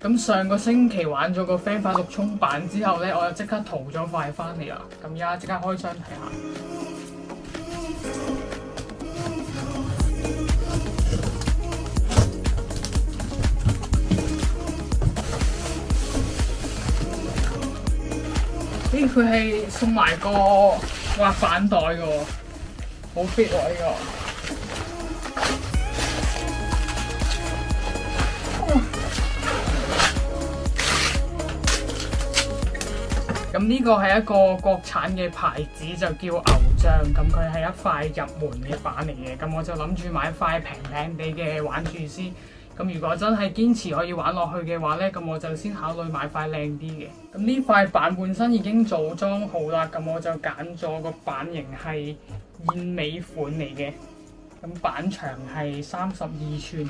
咁上個星期玩咗個 friend 塊陸衝板之後咧，我就即刻淘咗塊翻嚟啦。咁而家即刻開箱睇下。咦，佢係送埋個滑板袋嘅喎，好 fit 喎呢個。咁呢個係一個國產嘅牌子，就叫牛醬。咁佢係一塊入門嘅板嚟嘅。咁我就諗住買一塊平平地嘅玩住先。咁如果真係堅持可以玩落去嘅話呢，咁我就先考慮買塊靚啲嘅。咁呢塊板本身已經組裝好啦，咁我就揀咗個板型係燕尾款嚟嘅。咁板長係32寸，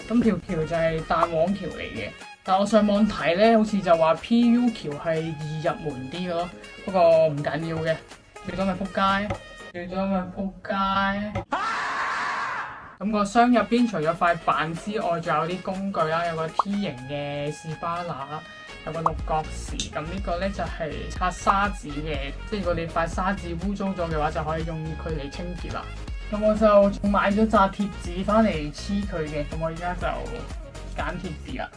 咁條橋就係彈簧橋嚟嘅。但我上網睇咧，好似就話 PU 橋係易入門啲嘅咯。不過唔緊要嘅，最多咪撲街，最多咪撲街。咁個箱入邊除咗塊板之外，仲有啲工具啦，有個 T 型嘅士巴拿，有個六角匙。咁呢個咧就係擦沙紙嘅，即係如果你塊沙紙污糟咗嘅話，就可以用佢嚟清潔啦。咁我就仲買咗紮貼紙翻嚟黐佢嘅。咁我而家就揀貼紙啦。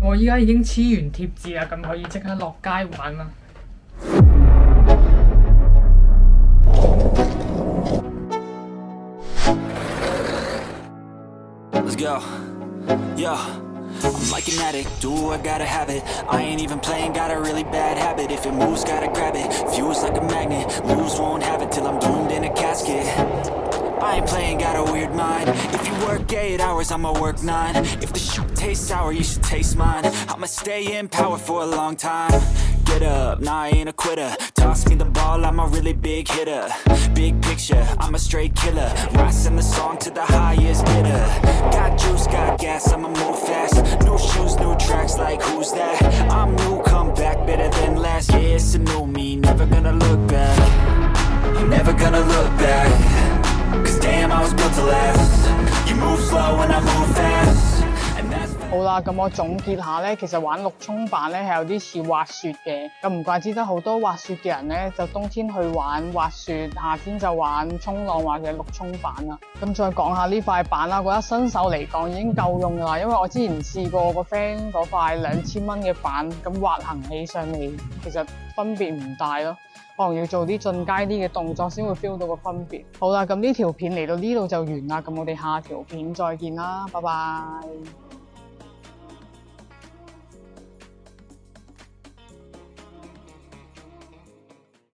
我依家已經黐完貼紙啦，咁可以即刻落街玩啦。Let's go, yo. I'm like an addict, do I gotta have it. I ain't even playing, got a really bad habit. If it moves, gotta grab it. Fuse like a magnet, lose, won't have it till I'm doomed in a casket. I ain't playing, got a weird mind. If you work 8 hours, I'ma work 9. If the shoot tastes sour, you should taste mine. I'ma stay in power for a long time. Get up, nah, I ain't a quitter. Toss me the ball, I'm a really big hitter. Big picture, I'm a straight killer. Rising the song to the highest bidder. Got juice, got gas, I'ma move fast. New shoes, new tracks, like who's that? I'm new, come back, better than last. Yeah, it's a new me, never gonna look back. I'm never gonna look back. Cause damn, I was built to last. You move slow and I move fast. 好啦，咁我總結下咧，其實玩陸衝板咧係有啲似滑雪嘅。咁唔怪之得好多滑雪嘅人咧，就冬天去玩滑雪，夏天就玩衝浪或者陸衝板啦。咁再講下呢塊板啦，我覺得新手嚟講已經夠用㗎啦，因為我之前試過個 friend 嗰塊2000蚊嘅板，咁滑行起上嚟其實分別唔大咯。可能要做啲進階啲嘅動作先會 feel 到個分別。好啦，咁呢條片嚟到呢度就完啦，咁我哋下條片再見啦，拜拜。